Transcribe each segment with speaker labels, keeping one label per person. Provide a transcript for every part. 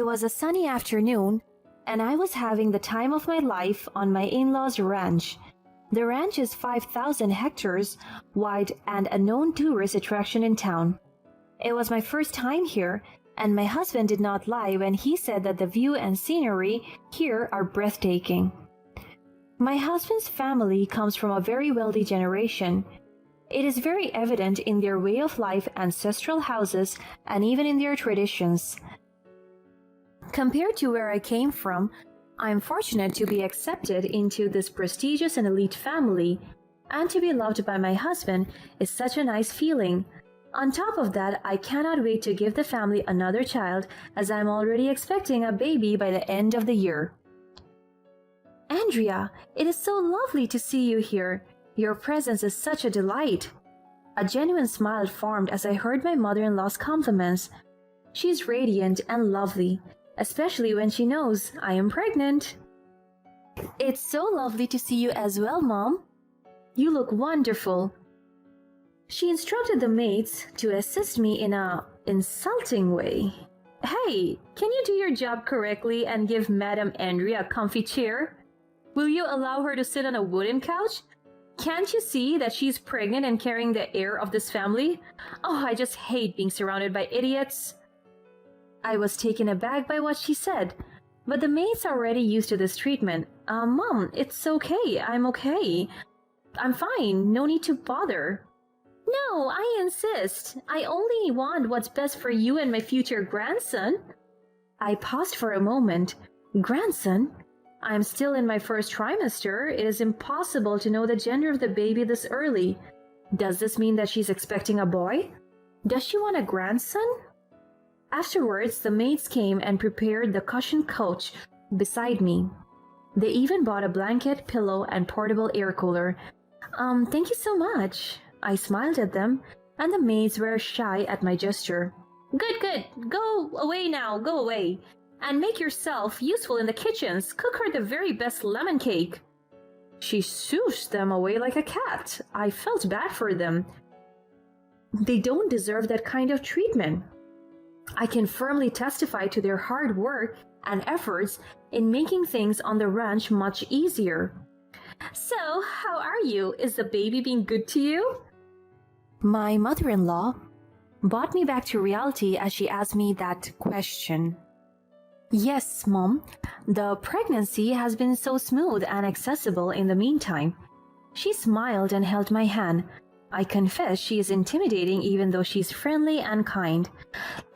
Speaker 1: It was a sunny afternoon, and I was having the time of my life on my in-laws' ranch. The ranch is 5,000 hectares wide and a known tourist attraction in town. It was my first time here, and my husband did not lie when he said that the view and scenery here are breathtaking. My husband's family comes from a very wealthy generation. It is very evident in their way of life, ancestral houses, and even in their traditions. Compared to where I came from, I am fortunate to be accepted into this prestigious and elite family, and to be loved by my husband is such a nice feeling. On top of that, I cannot wait to give the family another child, as I am already expecting a baby by the end of the year. Andrea, it is so lovely to see you here. Your presence is such a delight. A genuine smile formed as I heard my mother-in-law's compliments. She is radiant and lovely, especially when she knows I am pregnant. It's so lovely to see you as well, Mom. You look wonderful. She instructed the maids to assist me in a insulting way. Hey, can you do your job correctly and give Madame Andrea a comfy chair? Will you allow her to sit on a wooden couch? Can't you see that she's pregnant and carrying the heir of this family? Oh, I just hate being surrounded by idiots. I was taken aback by what she said, but the maids are already used to this treatment. Mom, it's okay. I'm okay. I'm fine. No need to bother. No, I insist. I only want what's best for you and my future grandson. I paused for a moment. Grandson? I'm still in my first trimester. It is impossible to know the gender of the baby this early. Does this mean that she's expecting a boy? Does she want a grandson? Afterwards, the maids came and prepared the cushioned couch beside me. They even bought a blanket, pillow, and portable air cooler. Thank you so much. I smiled at them, and the maids were shy at my gesture. Good. Go away now, go away. And make yourself useful in the kitchens. Cook her the very best lemon cake. She shooshed them away like a cat. I felt bad for them. They don't deserve that kind of treatment. I can firmly testify to their hard work and efforts in making things on the ranch much easier. So, how are you? Is the baby being good to you? My mother-in-law brought me back to reality as she asked me that question. Yes, Mom. The pregnancy has been so smooth and accessible in the meantime. She smiled and held my hand. I confess she is intimidating even though she's friendly and kind.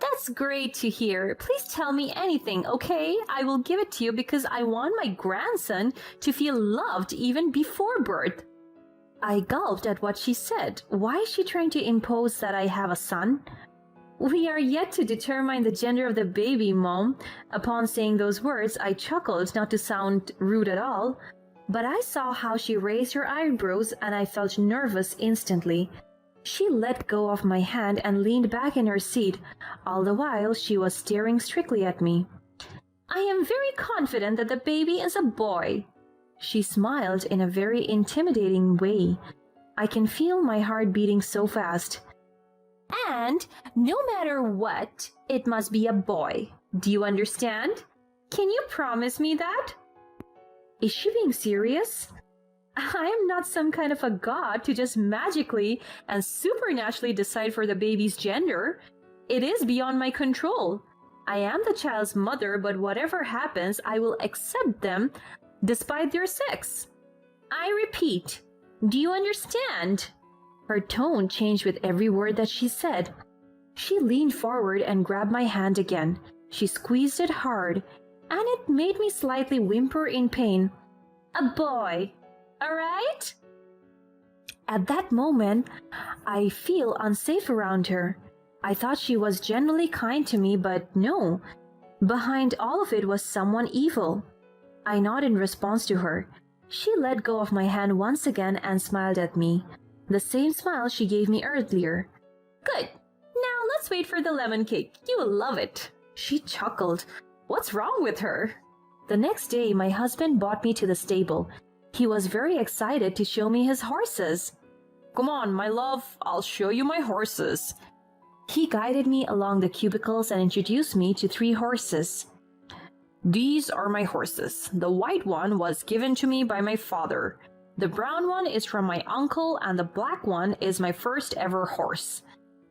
Speaker 1: That's great to hear. Please tell me anything, okay? I will give it to you because I want my grandson to feel loved even before birth. I gulped at what she said. Why is she trying to impose that I have a son? We are yet to determine the gender of the baby, Mom. Upon saying those words, I chuckled, not to sound rude at all. But I saw how she raised her eyebrows and I felt nervous instantly. She let go of my hand and leaned back in her seat. All the while, she was staring strictly at me. I am very confident that the baby is a boy. She smiled in a very intimidating way. I can feel my heart beating so fast. And no matter what, it must be a boy. Do you understand? Can you promise me that? Is she being serious? I am not some kind of a god to just magically and supernaturally decide for the baby's gender. It is beyond my control. I am the child's mother, but whatever happens, I will accept them despite their sex. I repeat, do you understand? Her tone changed with every word that she said. She leaned forward and grabbed my hand again. She squeezed it hard, and it made me slightly whimper in pain. A boy, all right? At that moment, I feel unsafe around her. I thought she was genuinely kind to me, but no. Behind all of it was someone evil. I nodded in response to her. She let go of my hand once again and smiled at me. The same smile she gave me earlier. Good. Now let's wait for the lemon cake. You will love it. She chuckled. What's wrong with her? The next day, my husband brought me to the stable. He was very excited to show me his horses. Come on, my love. I'll show you my horses. He guided me along the cubicles and introduced me to 3 horses. These are my horses. The white one was given to me by my father. The brown one is from my uncle, and the black one is my first ever horse.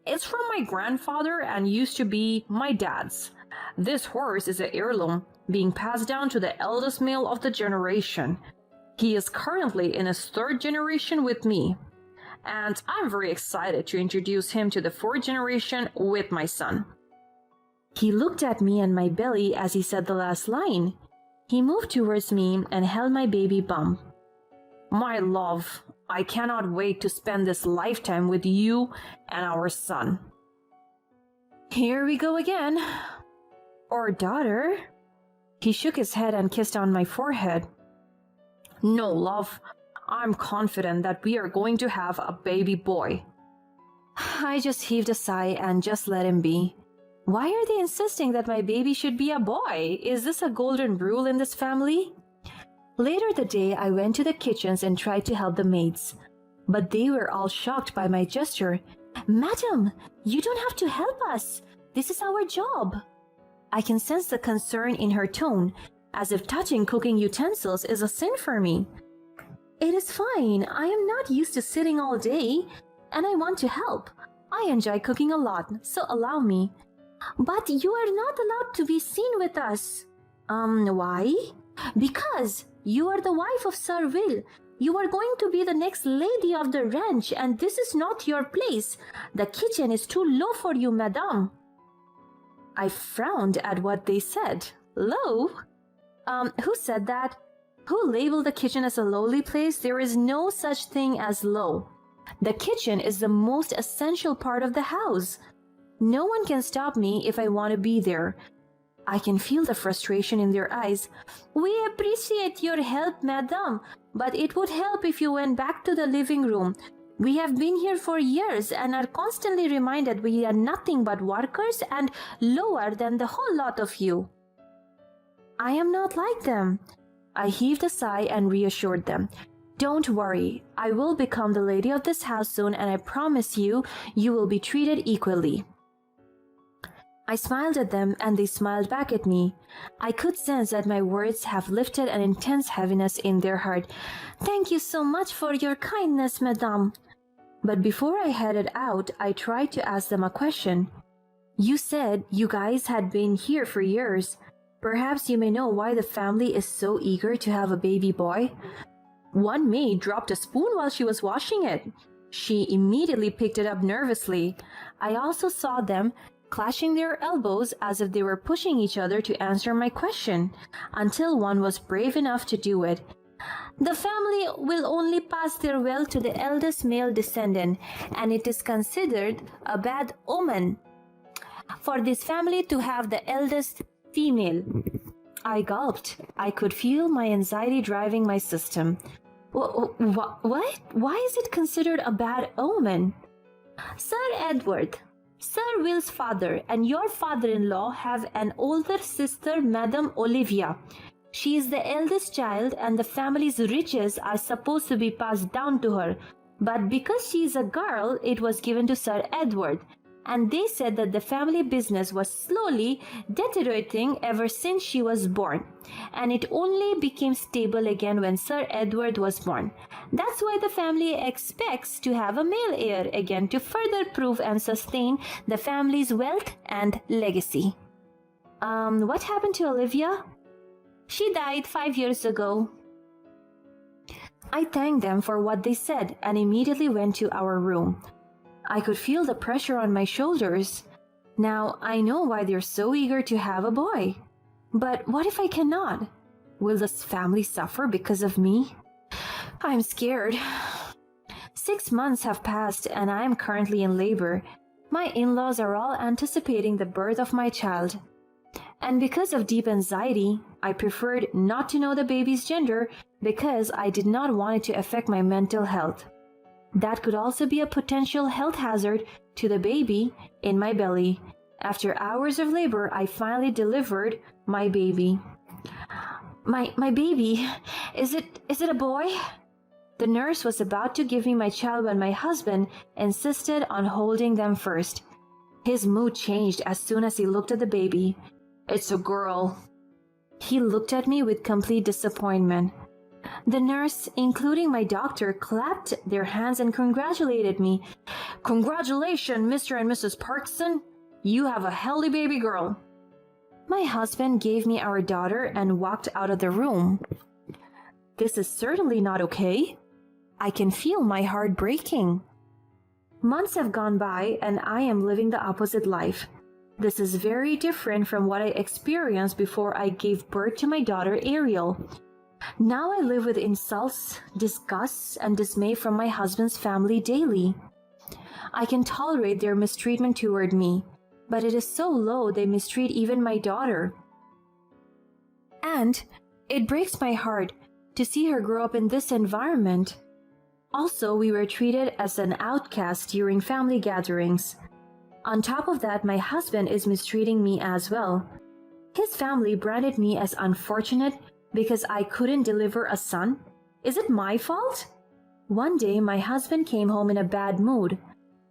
Speaker 1: It's from my grandfather and used to be my dad's. This horse is an heirloom, being passed down to the eldest male of the generation. He is currently in his third generation with me, and I'm very excited to introduce him to the fourth generation with my son." He looked at me and my belly as he said the last line. He moved towards me and held my baby bump. "My love, I cannot wait to spend this lifetime with you and our son." "Here we go again." "Or daughter." He shook his head and kissed on my forehead. "No, love. I'm confident that we are going to have a baby boy." I just heaved a sigh and just let him be. Why are they insisting that my baby should be a boy? Is this a golden rule in this family? Later that day, I went to the kitchens and tried to help the maids. But they were all shocked by my gesture. "Madam, you don't have to help us. This is our job." I can sense the concern in her tone, as if touching cooking utensils is a sin for me. "It is fine. I am not used to sitting all day, and I want to help. I enjoy cooking a lot, so allow me." "But you are not allowed to be seen with us." Why?" "Because you are the wife of Sir Will. You are going to be the next lady of the ranch, and this is not your place. The kitchen is too low for you, madame." I frowned at what they said. Low? Who said that? Who labeled the kitchen as a lowly place? There is no such thing as low. The kitchen is the most essential part of the house. No one can stop me if I want to be there. I can feel the frustration in their eyes. "We appreciate your help, madam, but it would help if you went back to the living room. We have been here for years and are constantly reminded we are nothing but workers and lower than the whole lot of you." I am not like them. I heaved a sigh and reassured them. "Don't worry, I will become the lady of this house soon, and I promise you, you will be treated equally." I smiled at them and they smiled back at me. I could sense that my words have lifted an intense heaviness in their heart. "Thank you so much for your kindness, madame." But before I headed out, I tried to ask them a question. "You said you guys had been here for years. Perhaps you may know why the family is so eager to have a baby boy." One maid dropped a spoon while she was washing it. She immediately picked it up nervously. I also saw them clashing their elbows as if they were pushing each other to answer my question, until one was brave enough to do it. "The family will only pass their wealth to the eldest male descendant, and it is considered a bad omen for this family to have the eldest female." I gulped. I could feel my anxiety driving my system. What? Why is it considered a bad omen? "Sir Edward, Sir Will's father, and your father-in-law have an older sister, Madame Olivia. She is the eldest child, and the family's riches are supposed to be passed down to her. But because she is a girl, it was given to Sir Edward. And they said that the family business was slowly deteriorating ever since she was born, and it only became stable again when Sir Edward was born. That's why the family expects to have a male heir again to further prove and sustain the family's wealth and legacy." What happened to Olivia?" "She died 5 years ago." I thanked them for what they said and immediately went to our room. I could feel the pressure on my shoulders. Now I know why they're so eager to have a boy. But what if I cannot? Will this family suffer because of me? I'm scared. 6 months have passed and I am currently in labor. My in-laws are all anticipating the birth of my child. And because of deep anxiety, I preferred not to know the baby's gender because I did not want it to affect my mental health. That could also be a potential health hazard to the baby in my belly. After hours of labor, I finally delivered my baby. My baby, is it a boy? The nurse was about to give me my child when my husband insisted on holding them first. His mood changed as soon as he looked at the baby. "It's a girl." He looked at me with complete disappointment. The nurse, including my doctor, clapped their hands and congratulated me. "Congratulations, Mr. and Mrs. Parkson! You have a healthy baby girl." My husband gave me our daughter and walked out of the room. This is certainly not okay. I can feel my heart breaking. Months have gone by and I am living the opposite life. This is very different from what I experienced before I gave birth to my daughter Ariel. Now I live with insults, disgust, and dismay from my husband's family daily. I can tolerate their mistreatment toward me, but it is so low they mistreat even my daughter. And it breaks my heart to see her grow up in this environment. Also, we were treated as an outcast during family gatherings. On top of that, my husband is mistreating me as well. His family branded me as unfortunate because I couldn't deliver a son. Is it my fault? One day, my husband came home in a bad mood,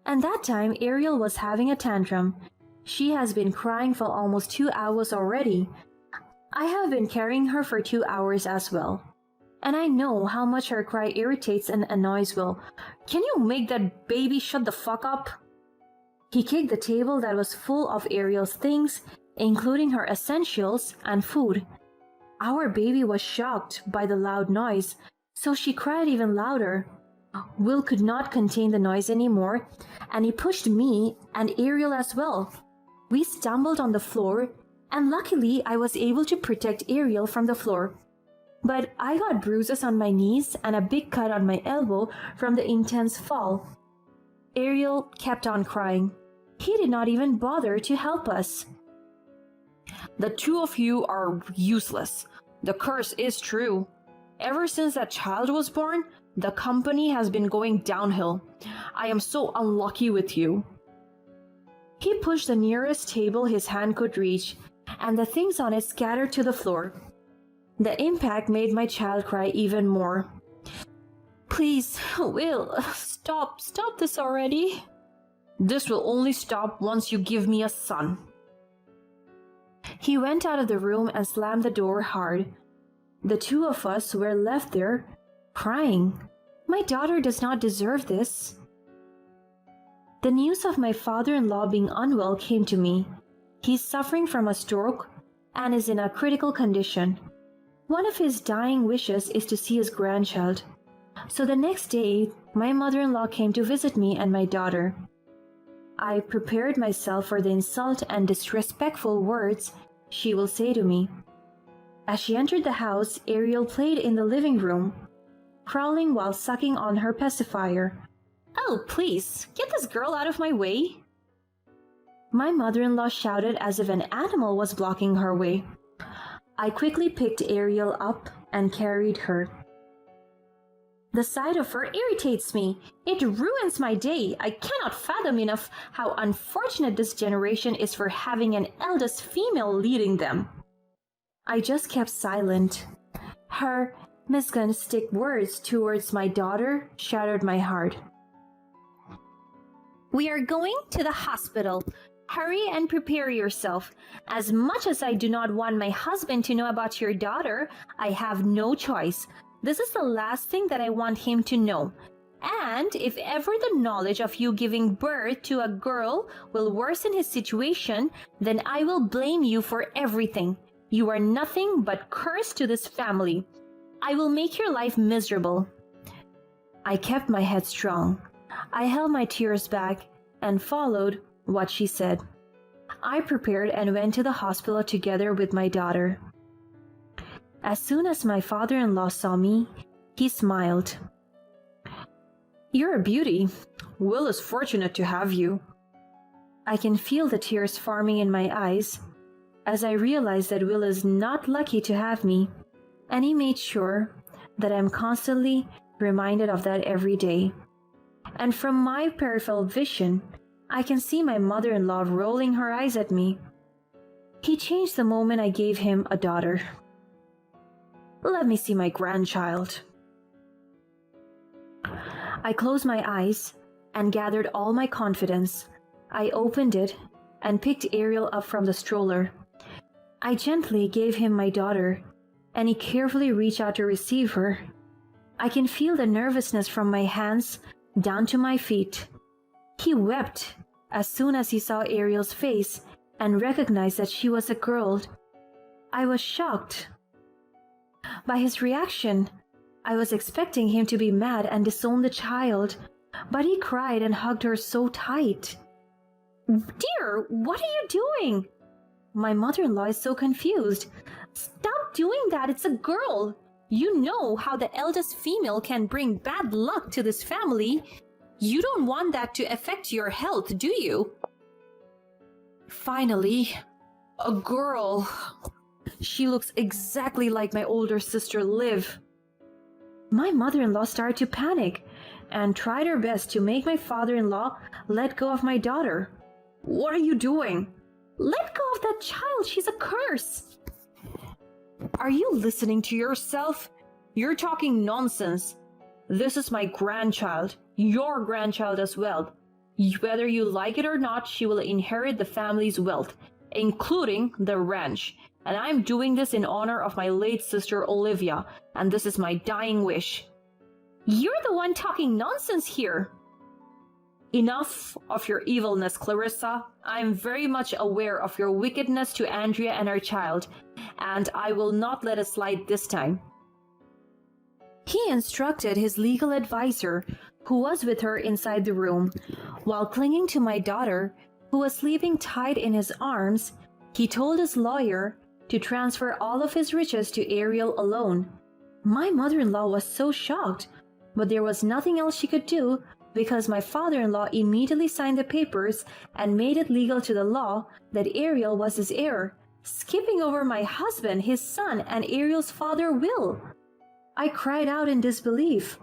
Speaker 1: and that time Ariel was having a tantrum. She has been crying for almost 2 hours already. I have been carrying her for 2 hours as well. And I know how much her cry irritates and annoys Will. Can you make that baby shut the fuck up? He kicked the table that was full of Ariel's things, including her essentials and food. Our baby was shocked by the loud noise, so she cried even louder. Will could not contain the noise anymore, and he pushed me and Ariel as well. We stumbled on the floor, and luckily I was able to protect Ariel from the floor. But I got bruises on my knees and a big cut on my elbow from the intense fall. Ariel kept on crying. He did not even bother to help us. "The two of you are useless. The curse is true. Ever since that child was born, the company has been going downhill. I am so unlucky with you." He pushed the nearest table his hand could reach, and the things on it scattered to the floor. The impact made my child cry even more. "Please, Will, stop this already." "This will only stop once you give me a son." He went out of the room and slammed the door hard. The two of us were left there, crying. My daughter does not deserve this. The news of my father-in-law being unwell came to me. He's suffering from a stroke and is in a critical condition. One of his dying wishes is to see his grandchild. So the next day, my mother-in-law came to visit me and my daughter. I prepared myself for the insult and disrespectful words she will say to me. As she entered the house, Ariel played in the living room, crawling while sucking on her pacifier. "Oh, please, get this girl out of my way!" My mother-in-law shouted as if an animal was blocking her way. I quickly picked Ariel up and carried her. The sight of her irritates me. It ruins my day. I cannot fathom enough how unfortunate this generation is for having an eldest female leading them. I just kept silent. Her misogynistic words towards my daughter shattered my heart. "We are going to the hospital. Hurry and prepare yourself. As much as I do not want my husband to know about your daughter, I have no choice. This is the last thing that I want him to know. And if ever the knowledge of you giving birth to a girl will worsen his situation, then I will blame you for everything. You are nothing but curse to this family. I will make your life miserable." I kept my head strong. I held my tears back and followed what she said. I prepared and went to the hospital together with my daughter. As soon as my father-in-law saw me, he smiled. "You're a beauty. Will is fortunate to have you." I can feel the tears forming in my eyes as I realize that Will is not lucky to have me, and he made sure that I'm constantly reminded of that every day. And from my peripheral vision, I can see my mother-in-law rolling her eyes at me. He changed the moment I gave him a daughter. "Let me see my grandchild." I closed my eyes and gathered all my confidence. I opened it and picked Ariel up from the stroller. I gently gave him my daughter, and he carefully reached out to receive her. I can feel the nervousness from my hands down to my feet. He wept as soon as he saw Ariel's face and recognized that she was a girl. I was shocked by his reaction. I was expecting him to be mad and disown the child, but he cried and hugged her so tight. "Dear, what are you doing?" My mother-in-law is so confused. "Stop doing that, it's a girl. You know how the eldest female can bring bad luck to this family. You don't want that to affect your health, do you?" Finally, a girl. She looks exactly like my older sister, Liv. My mother-in-law started to panic and tried her best to make my father-in-law let go of my daughter. "What are you doing?" "Let go of that child, she's a curse." "Are you listening to yourself? You're talking nonsense. This is my grandchild, your grandchild as well. Whether you like it or not, she will inherit the family's wealth, including the ranch. And I'm doing this in honor of my late sister Olivia, and this is my dying wish." "You're the one talking nonsense here." "Enough of your evilness, Clarissa. I'm very much aware of your wickedness to Andrea and her child, and I will not let it slide this time." He instructed his legal advisor, who was with her inside the room. While clinging to my daughter, who was sleeping tight in his arms, he told his lawyer to transfer all of his riches to Ariel alone. My mother-in-law was so shocked, but there was nothing else she could do because my father-in-law immediately signed the papers and made it legal to the law that Ariel was his heir, skipping over my husband, his son, and Ariel's father, Will. I cried out in disbelief.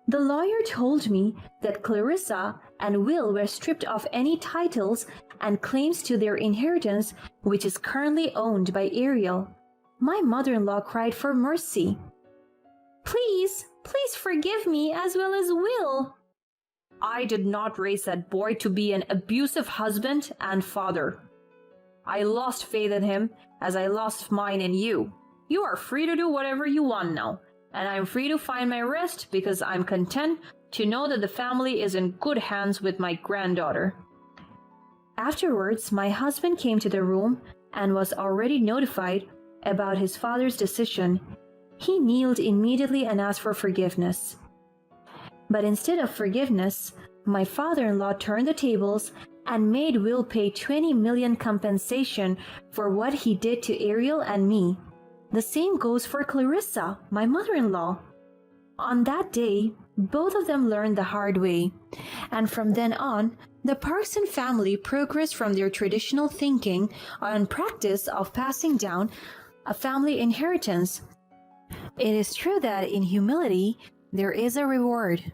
Speaker 1: The lawyer told me that Clarissa and Will were stripped of any titles and claims to their inheritance, which is currently owned by Ariel. My mother-in-law cried for mercy. Please forgive me as well as Will." "I did not raise that boy to be an abusive husband and father. I lost faith in him as I lost mine in you. You are free to do whatever you want now, and I'm free to find my rest because I'm content to know that the family is in good hands with my granddaughter." Afterwards, my husband came to the room and was already notified about his father's decision. He kneeled immediately and asked for forgiveness. But instead of forgiveness, my father-in-law turned the tables and made Will pay $20 million compensation for what he did to Ariel and me. The same goes for Clarissa, my mother-in-law. On that day, both of them learned the hard way, and from then on, the Parkson family progressed from their traditional thinking and practice of passing down a family inheritance. It is true that in humility, there is a reward.